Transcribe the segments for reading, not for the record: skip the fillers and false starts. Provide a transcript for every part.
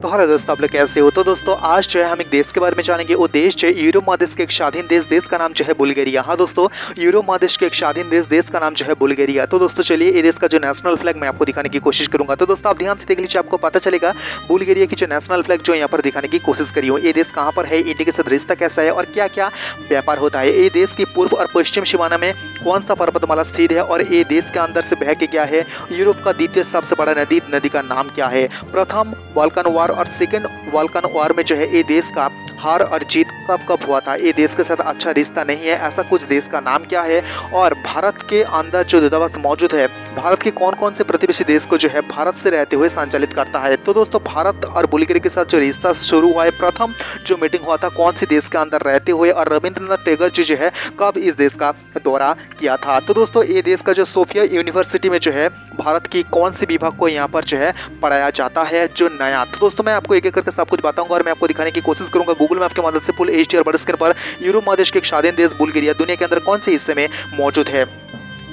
तो हेलो दोस्तों, आप लोग कैसे हो। तो दोस्तों आज जो है हम एक देश के बारे में जानेंगे। वो देश जो है यूरोप महादेश के एक स्वाधीन देश का नाम जो है बुल्गारिया। हाँ दोस्तों, यूरोप महादेश के एक स्वाधीन देश का नाम जो है बुल्गारिया। तो दोस्तों चलिए ये देश का जो नेशनल फ्लैग मैं आपको दिखाने की कोशिश करूंगा। तो दोस्तों आप ध्यान से देख लीजिए, आपको पता चलेगा बुल्गारिया की जो नेशनल फ्लैग जो यहाँ पर दिखाने की कोशिश करी हो। ये देश कहाँ पर है, इंडिया के साथ रिश्ता कैसा है और क्या क्या व्यापार होता है। ये देश की पूर्व और पश्चिम सीमाना में कौन सा पर्वतमाला स्थित है और ये देश के अंदर से बह के क्या है। यूरोप का द्वितीय सबसे बड़ा नदी का नाम क्या है। प्रथम बाल्कन वार और सेकेंड बाल्कन वार में जो है ये देश का हार और जीत कब हुआ था। ये देश के साथ अच्छा रिश्ता नहीं है, ऐसा कुछ देश का नाम क्या है। और भारत के अंदर जो दूतावास मौजूद है, भारत के कौन कौन से प्रतिवेशी देश को जो है भारत से रहते हुए संचालित करता है। तो दोस्तों भारत और बुल्गारिया के साथ जो रिश्ता शुरू हुआ है, प्रथम जो मीटिंग हुआ था कौन सी देश के अंदर रहते हुए, और रविंद्रनाथ टैगोर जी जो है कब इस देश का दौरा किया था। तो दोस्तों ये देश का जो सोफिया यूनिवर्सिटी में जो है भारत की कौन सी विभाग को यहाँ पर जो है पढ़ाया जाता है जो नया। तो दोस्तों मैं आपको एक एक करके सब कुछ बताऊंगा और मैं आपको दिखाने की कोशिश करूंगा गूगल मैप की मदद से फुल एचडी और बड़े स्क्रीन पर यूरोप महादेश के एक स्वाधीन देश बुल्गारिया दुनिया के अंदर कौन से हिस्से में मौजूद है।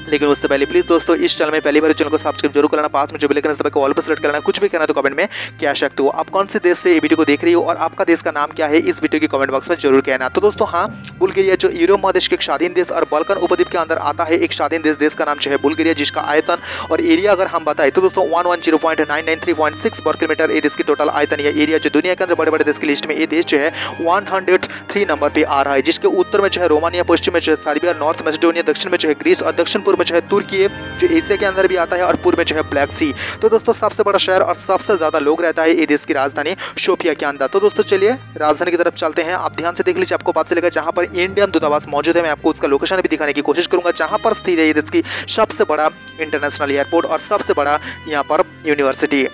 लेकिन उससे पहले प्लीज दोस्तों इस चैनल में पहली बार चैनल को सब्सक्राइब जरूर करना, पास में जो बेल आइकन है ऑल पर सेलेक्ट करना। कुछ भी कहना तो कमेंट में कह सकते हो। आप कौन से देश से ये वीडियो को देख रही हो और आपका देश का नाम क्या है, इस वीडियो के कमेंट बॉक्स में जरूर कहना। तो दोस्तों हाँ, बुल्गारिया जो यूरोप महादेश के एक स्वाधीन देश और बाल्कन उपद्वीप के अंदर आता है एक स्वाधीन देश का नाम जो है बुल्गारिया, जिसका आयतन और एरिया अगर हम बताएं तो दोस्तों 110.993.6 वर्ग किलोमीटर ये देश की टोटल आयतन या एरिया जो दुनिया के अंदर बड़े बड़े देश की लिस्ट में ये देश जो है 103 नंबर पे आ रहा है। जिसके उत्तर में जो है रोमानिया, पश्चिम में जो है सर्बिया, नॉर्थ मैसेडोनिया, दक्षिण में जो है ग्रीस और दक्षिण पूर्व में जो है तुर्की जो एशिया के अंदर भी आता है और पूर्व में जो है ब्लैक सी। तो दोस्तों सबसे बड़ा शहर और सबसे ज्यादा लोग रहता है ये देश की राजधानी सोफिया के अंदर। तो दोस्तों चलिए राजधानी की तरफ चलते हैं। आप ध्यान से देख लीजिए, आपको पता चलेगा जहां पर इंडियन दूतावास मौजूद है। मैं आपको उसका लोकेशन भी दिखाने की कोशिश करूंगा, जहां पर स्थित है ये देश की सबसे बड़ा इंटरनेशनल एयरपोर्ट और सबसे बड़ा यहाँ पर यूनिवर्सिटी।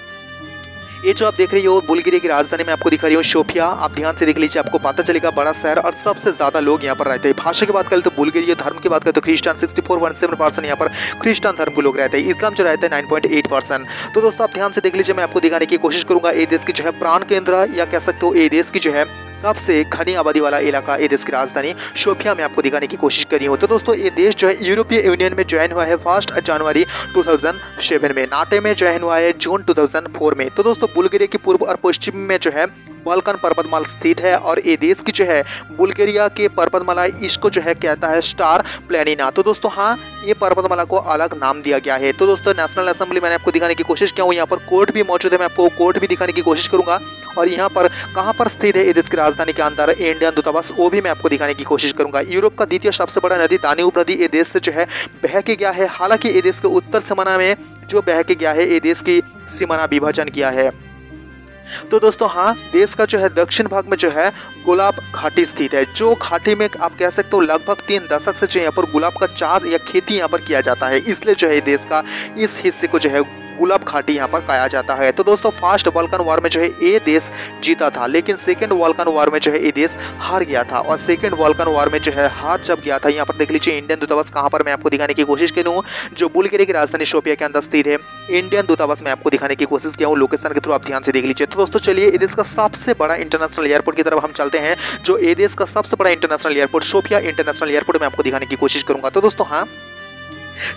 ये जो आप देख रही हो बुल्गारिया की राजधानी में आपको दिखा रही हूँ सोफिया। आप ध्यान से देख लीजिए, आपको पता चलेगा बड़ा शहर और सबसे ज्यादा लोग यहाँ पर रहते हैं। भाषा की बात करें तो बुल्गारिया, धर्म की बात करें तो क्रिश्चियन 64.7% यहाँ पर क्रिश्चियन धर्म के लोग रहते हैं। इस्लाम जो रहता है 9.8%। तो दोस्तों आप ध्यान से देख लीजिए, मैं आपको दिखाने की कोशिश करूंगा ये देश की जो है प्राण केंद्र या कह सकते हो ये देश की जो है सबसे घनी आबादी वाला इलाका ये देश की राजधानी सोफिया में आपको दिखाने की कोशिश करी हो। तो दोस्तों ये देश जो है यूरोपीय यूनियन में ज्वाइन हुआ है 1 जनवरी 2007 में, नाटो में ज्वाइन हुआ है जून 2004 में। तो दोस्तों बुल्गारिया की पूर्व और पश्चिम में जो है बाल्कन पर्वतमाला स्थित है और ये देश की जो है बुल्गारिया के पर्वतमाला इसको जो है कहता है स्टार प्लेनिना। तो दोस्तों हाँ, ये पर्वतमाला को अलग नाम दिया गया है। तो दोस्तों नेशनल असेंबली मैंने आपको दिखाने की कोशिश किया हूँ, यहाँ पर कोर्ट भी मौजूद है, मैं आपको कोर्ट भी दिखाने की कोशिश करूंगा। और यहाँ पर कहाँ पर स्थित है ये देश की राजधानी के अंदर इंडियन दूतावास, वो भी मैं आपको दिखाने की कोशिश करूंगा। यूरोप का द्वितीय सबसे बड़ा नदी दान्यूब नदी ये देश से जो है बह के गया है। हालांकि ये देश के उत्तर सीमाना में जो बह के गया है ये देश की सीमाना विभाजन किया है। तो दोस्तों हाँ, देश का जो है दक्षिण भाग में जो है गुलाब घाटी स्थित है, जो घाटी में आप कह सकते हो लगभग 3 दशक से जो यहाँ पर गुलाब का चाष या खेती यहाँ पर किया जाता है, इसलिए जो है देश का इस हिस्से को जो है गुलाब घाटी यहाँ पर कहा जाता है। तो दोस्तों फर्स्ट बाल्कन वार में जो है ये देश जीता था, लेकिन सेकंड बाल्कन वार में जो है ये देश हार गया था। और सेकंड बाल्कन वार में जो है हार जब गया था, यहाँ पर देख लीजिए इंडियन दूतावास कहाँ पर मैं आपको दिखाने की कोशिश की हूँ, जो बुल्गारिया की राजधानी सोफिया के अंदर स्थित है। इंडियन दूतावास में आपको दिखाने की कोशिश किया हूँ लोकेशन के थ्रू, आप ध्यान से देख लीजिए। तो दोस्तों चलिए ये देश का सबसे बड़ा इंटरनेशनल एयरपोर्ट की तरफ हम चलते हैं, जो ये देश का सबसे बड़ा international airport Sofia international airport में आपको दिखाने की कोशिश करूंगा। तो दोस्तों हाँ,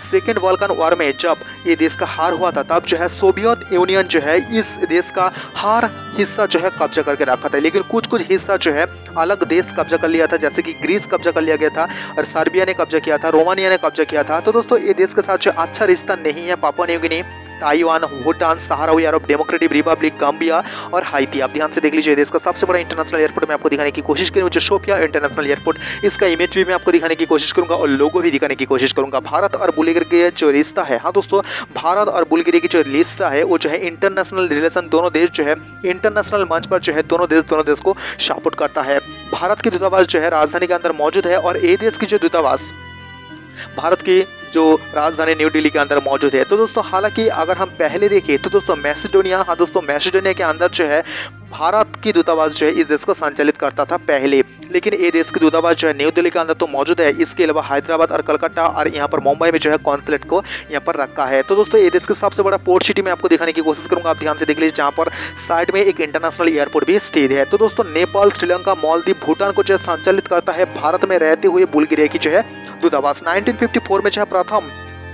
सेकेंड बाल्कन वार में जब ये देश का हार हुआ था तब जो है सोवियत यूनियन जो है इस देश का हर हिस्सा जो है कब्जा करके रखा था, लेकिन कुछ कुछ हिस्सा जो है अलग देश कब्जा कर लिया था, जैसे कि ग्रीस कब्जा कर लिया गया था और सर्बिया ने कब्जा किया था, रोमानिया ने कब्जा किया था। तो दोस्तों ये देश के साथ जो अच्छा रिश्ता नहीं है Papua New Guinea, Taiwan, Bhutan, Sahrawi Arab Democratic Republic, Gambia और हाइती। आप ध्यान से देख लीजिए, देश का सबसे बड़ा इंटरनेशनल एयरपोर्ट मैं आपको दिखाने की कोशिश करूँ, जो सोफिया इंटरनेशनल एयरपोर्ट, इसका इमेज भी मैं आपको दिखाने की कोशिश करूंगा और लोगो भी दिखाने की कोशिश करूंगा। भारत और बुल्गारिया के जो रिश्ता है, हाँ दोस्तों, भारत और बुल्गारिया की जो रिश्ता है वो जो है इंटरनेशनल रिलेशन, दोनों देश जो है इंटरनेशनल मंच पर जो है दोनों देश को सपोर्ट करता है। भारत की दूतावास जो है राजधानी के अंदर मौजूद है और ये देश की जो दूतावास भारत की जो राजधानी न्यू दिल्ली के अंदर मौजूद है। तो दोस्तों हालांकि अगर हम पहले देखें तो दोस्तों मैसेडोनिया, हाँ दोस्तों मैसेडोनिया के अंदर जो है भारत की दूतावास जो है इस देश को संचालित करता था पहले, लेकिन ये देश की दूतावास जो है न्यू दिल्ली के अंदर तो मौजूद है। इसके अलावा हैदराबाद और कलकत्ता और यहाँ पर मुंबई में जो है कॉन्सुलेट को यहाँ पर रखा है। तो दोस्तों ये देश के सबसे बड़ा पोर्ट सिटी में आपको दिखाने की कोशिश करूंगा, आप ध्यान से देख लीजिए, जहाँ पर साइड में एक इंटरनेशनल एयरपोर्ट भी स्थित है। तो दोस्तों नेपाल, श्रीलंका, मालदीव, भूटान को जो है संचालित करता है भारत में रहते हुए बुल्गारिया की जो है दूतावास। 1954 में जो है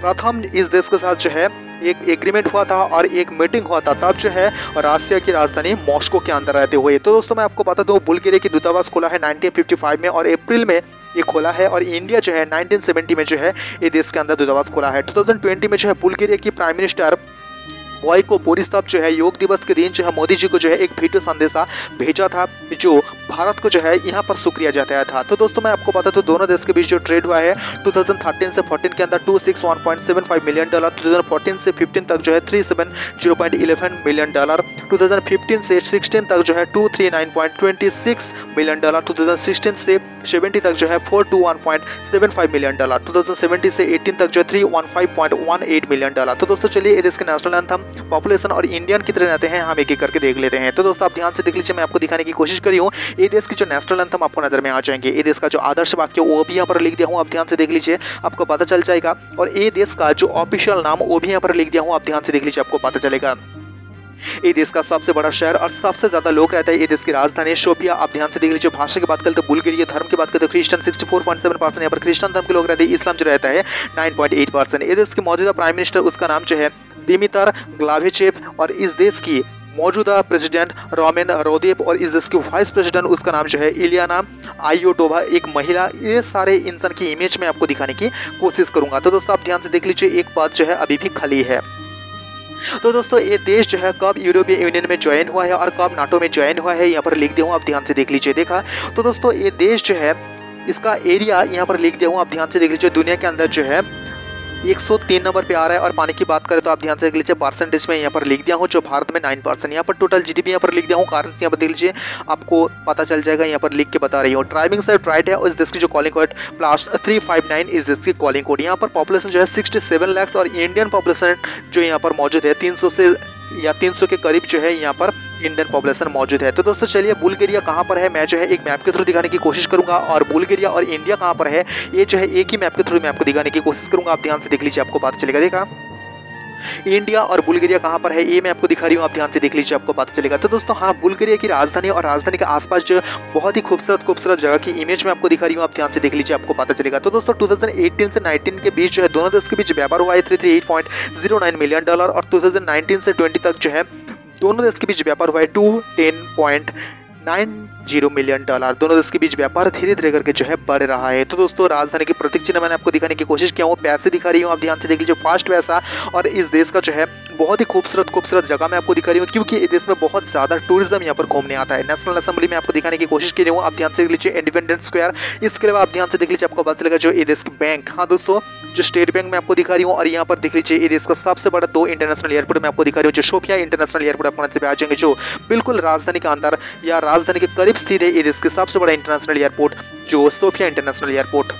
प्रथम इस देश के साथ जो है एक एग्रीमेंट हुआ था और एक मीटिंग हुआ था तब जो है रशिया की राजधानी मॉस्को के अंदर रहते हुए। तो दोस्तों मैं आपको बता दूं बुल्गारिया की दूतावास खोला है 1955 में और अप्रैल में ये खोला है, और इंडिया जो है 1970 में जो है ये देश के अंदर दूतावास खोला है। 2020 में जो है बुल्गारिया की प्राइम मिनिस्टर बॉयको बोरिसोव जो है योग दिवस के दिन जो है मोदी जी को जो है एक वीडियो संदेशा भेजा था जो भारत को जो है यहाँ पर शुक्रिया जताया था। तो दोस्तों मैं आपको बता दूं दोनों देश के बीच जो ट्रेड हुआ है 2013 से 14 के अंदर $261.75 मिलियन, 2014 से 15 तक जो है $370.11 मिलियन, 2015 से 16 तक जो है $239.26 मिलियन, 2016 से 70 तक जो है $421.75 मिलियन, 2070 से 18 तक जो है $315.18 मिलियन। तो दोस्तों चलिए ये देश के नेशनल एंथम, पॉपुलेशन और इंडियन कितने रहते हैं हम एक एक करके देख लेते हैं। तो दोस्तों आप ध्यान से देख लीजिए, मैं आपको दिखाने की कोशिश करी हूँ ये देश की जो नेशनल एंथम आपको नजर में आ जाएंगे। ये देश का जो आदर्श वाक्य वो भी यहाँ पर लिख दिया हूँ, आप ध्यान से देख लीजिए आपको पता चल जाएगा। और ये देश का जो ऑफिशियल नाम वो भी यहाँ पर लिख दिया हूँ, आप ध्यान से देख लीजिए आपको पता चलेगा। ये देश का सबसे बड़ा शहर और सबसे ज्यादा लोग रहते हैं ये देश की राजधानी सोफिया, आप ध्यान से देख लीजिए। भाषा की बात करें तो बुल्गारिया, धर्म की बात करें तो क्रिश्चियन 64.7% यहाँ पर क्रिश्चियन धर्म के लोग रहते हैं, इस्लाम जो रहता है 9.8%। ये देश के मौजूदा प्राइम मिनिस्टर उसका नाम जो है दिमितर ग्लावेचेव, और इस देश की मौजूदा प्रेसिडेंट रोमेन रोदेव, और इस देश की वाइस प्रेसिडेंट उसका नाम जो है इलियाना आयोटोवा, एक महिला। ये सारे इंसान की इमेज में आपको दिखाने की कोशिश करूंगा। तो दोस्तों आप ध्यान से देख लीजिए एक बात जो है अभी भी खाली है। तो दोस्तों ये देश जो है कब यूरोपीय यूनियन में ज्वाइन हुआ है और कब नाटो में ज्वाइन हुआ है यहाँ पर लिख दिया हूँ, आप ध्यान से देख लीजिए। देखा तो दोस्तों ये देश जो है इसका एरिया यहाँ पर लिख दिया हूँ, आप ध्यान से देख लीजिए। दुनिया के अंदर जो है 103 नंबर पे आ रहा है, और पानी की बात करें तो आप ध्यान से देख लीजिए परसेंटेज में यहाँ पर लिख दिया हूँ जो भारत में 9%। यहाँ पर टोटल जीडीपी यहाँ पर लिख दिया हूँ, कारण यहाँ पर देख लीजिए आपको पता चल जाएगा, यहाँ पर लिख के बता रही हूँ। ड्राइविंग साइड राइट है, और इस देश की जो कॉलिंग कोड +359 इस देश की कॉलिंग कोड। यहाँ पर पॉपुलेशन जो है 67 लाख, और इंडियन पॉपुलेशन जो यहाँ पर मौजूद है 300 से या 300 के करीब जो है यहाँ पर इंडियन पॉपुलेशन मौजूद है। तो दोस्तों चलिए बुल्गारिया कहाँ पर है मैं जो है एक मैप के थ्रू दिखाने की कोशिश करूंगा, और बुल्गारिया और इंडिया कहाँ पर है ये जो है एक ही मैप के थ्रू मैं आपको दिखाने की कोशिश करूंगा। आप ध्यान से देख लीजिए आपको पता चलेगा। देखा इंडिया और बुल्गारिया कहाँ पर है ये मैं आपको दिखा रही हूँ, आप ध्यान से देख लीजिए आपको पता चलेगा। तो दोस्तों हाँ बुल्गारिया की राजधानी और राजधानी के आसपास जो बहुत ही खूबसूरत जगह की इमेज में आपको दिखा रही हूँ, आप ध्यान से देख लीजिए आपको पता चलेगा। तो दोस्तों 2018 से 19 के बीच जो है दोनों देश के बीच व्यापार हुआ है $338.09 मिलियन, और 2019 से 20 तक जो है दोनों देश के बीच व्यापार हुआ है $210.90 मिलियन। दोनों देश के बीच व्यापार धीरे धीरे करके जो है बढ़ रहा है। तो दोस्तों राजधानी की प्रतीक चिन्ह मैंने आपको दिखाने की कोशिश किया हूँ, पैसे दिखा रही हूँ, आप ध्यान से देख लीजिए फास्ट पैसा। और इस देश का जो है बहुत ही खूबसूरत जगह मैं आपको दिखा रही हूँ, क्योंकि इस देश में बहुत ज्यादा टूरिज्म यहाँ पर घूमने आता है। नेशनल असेंबली में आपको दिखाने की कोशिश की हूँ, आप ध्यान से देख लीजिए इंडिपेंडेंस स्क्वायर। इसके अलावा आप ध्यान से देख लीजिए आपको पता चलेगा जो ये देश की बैंक, हाँ दोस्तों जो स्टेट बैंक मैं आपको दिखा रही हूँ। और यहाँ पर देख लीजिए ये देश का सबसे बड़ा 2 इंटरनेशनल एयरपोर्ट मैं आपको दिखा रही हूँ, जो सोफिया इंटरनेशनल एयरपोर्ट आपको नजर में आ जाएंगे, जो बिल्कुल राजधानी के अंदर या राजधानी के करीब स्थित है। ये देश के सबसे बड़ा इंटरनेशनल एयरपोर्ट जो सोफिया इंटरनेशनल एयरपोर्ट।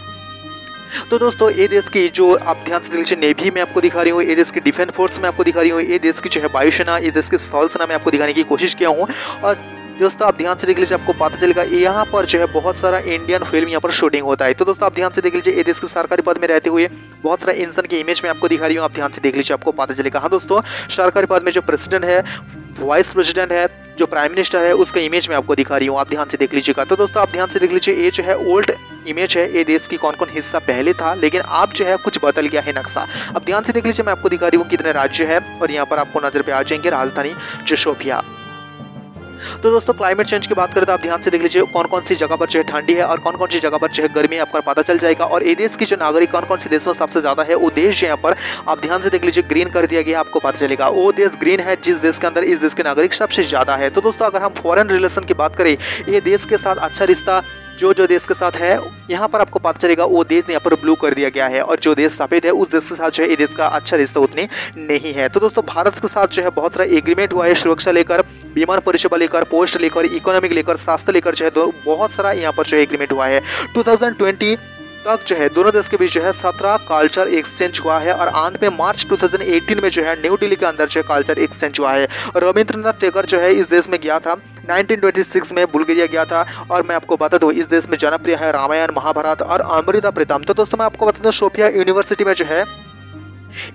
तो दोस्तों ये देश की जो आप ध्यान से देख लीजिए नेवी में आपको दिखा रही हूँ, ये देश की डिफेंस फोर्स में आपको दिखा रही हूँ, ये देश की जो है वायुसेना, ये देश की स्थल सेना में आपको दिखाने की कोशिश किया हूँ। और दोस्तों आप ध्यान से देख लीजिए आपको पता चलेगा यहाँ पर जो है बहुत सारा इंडियन फिल्म यहाँ पर शूटिंग होता है। तो दोस्तों आप ध्यान से देख लीजिए ये देश के सरकारी पद में रहते हुए बहुत सारा इंसान की इमेज में आपको दिखा रही हूँ, आप ध्यान से देख लीजिए आपको पता चलेगा। हाँ दोस्तों सरकारी पद में जो प्रेसिडेंट है, वाइस प्रेसिडेंट है, जो प्राइम मिनिस्टर है, उसका इमेज में आपको दिखा रही हूँ, आप ध्यान से देख लीजिएगा। तो दोस्तों आप ध्यान से देख लीजिए ये जो है ओल्ड इमेज है, ये देश की कौन कौन हिस्सा पहले था, लेकिन आप जो है कुछ बदल गया है नक्शा। अब ध्यान से देख लीजिए मैं आपको दिखा रही हूँ कितने राज्य है, और यहाँ पर आपको नजर पे आ जाएंगे राजधानी जो सोफिया। तो दोस्तों क्लाइमेट चेंज की बात करें तो आप ध्यान से देख लीजिए कौन कौन सी जगह पर जो है ठंडी है और कौन कौन सी जगह पर जो है गर्मी है, आपको पता चल जाएगा। और ये देश की जो नागरिक कौन कौन से देश में सबसे ज्यादा है वो देश यहाँ पर आप ध्यान से देख लीजिए ग्रीन कर दिया गया, आपको पता चलेगा वो देश ग्रीन है जिस देश के अंदर इस देश के नागरिक सबसे ज्यादा है। तो दोस्तों अगर हम फॉरेन रिलेशन की बात करें, ये देश के साथ अच्छा रिश्ता जो देश के साथ है यहाँ पर आपको पता चलेगा वो देश यहाँ पर ब्लू कर दिया गया है, और जो देश सफेद है उस देश के साथ जो है ये देश का अच्छा रिश्ता उतनी नहीं है। तो दोस्तों भारत के साथ जो है बहुत सारा एग्रीमेंट हुआ है, सुरक्षा लेकर, विमान परिषेवा लेकर, पोस्ट लेकर, इकोनॉमिक लेकर, स्वास्थ्य लेकर जो है बहुत सारा यहाँ पर जो है एग्रीमेंट हुआ है। 2020 तक जो है दोनों देश के बीच जो है 17 कल्चर एक्सचेंज हुआ है, और अंत में मार्च 2018 में जो है न्यू दिल्ली के अंदर जो है कल्चर एक्सचेंज हुआ है। रविंद्रनाथ टैगोर जो है इस देश में गया था, 1926 में बुल्गारिया गया था। और मैं आपको बता दूं इस देश में जनप्रिय है रामायण, महाभारत और अमृता प्रीतम। तो दोस्तों मैं आपको बता दूं सोफिया यूनिवर्सिटी में जो है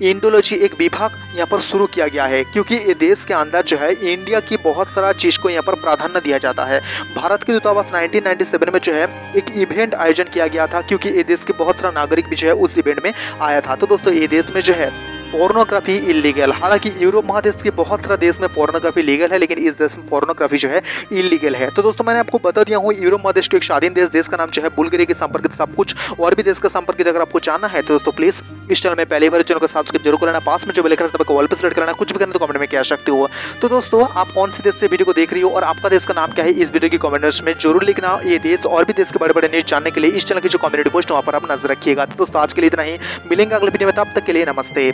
इंडोलॉजी एक विभाग यहाँ पर शुरू किया गया है, क्योंकि ये देश के अंदर जो है इंडिया की बहुत सारा चीज को यहाँ पर प्राधान्य दिया जाता है। भारत के दूतावास 1997 में जो है एक इवेंट आयोजन किया गया था, क्योंकि ये देश के बहुत सारा नागरिक भी जो है उस इवेंट में आया था। तो दोस्तों ये देश में जो है पोर्नोग्राफी इलीगल। हालांकि यूरोप महादेश के बहुत सारे देश में पोर्नोग्राफी लीगल है, लेकिन इस देश में पोर्नोग्राफी जो है इलीगल है। तो दोस्तों मैंने आपको बता दिया हूँ यूरोप महादेश के एक स्वाधीन देश का नाम जो है बुल्गारिया के संपर्कित सब कुछ और भी देश का संपर्कित अगर आपको जानना है तो दोस्तों प्लीज इस चैनल में पहली बार चैनल को सब्सक्राइब जरूर करना, पास में जो बेल आइकन है ऑल पे सेलेक्ट करना, कुछ भी करना तो कमेंट में कह सकते हो। तो दोस्तों आप कौन से देश से वीडियो को देख रही हो और आपका देश का नाम क्या है इस वीडियो की कमेंट्स में जरूर लिखना। ये देश और भी देश के बड़े बड़े न्यूज जानने के लिए इस चैनल की जो कम्युनिटी पोस्ट वहाँ पर आप नजर रखिएगा। तो दोस्तों आज के लिए इतना ही, मिलेंगे अगले वीडियो में, तब तक के लिए नमस्ते।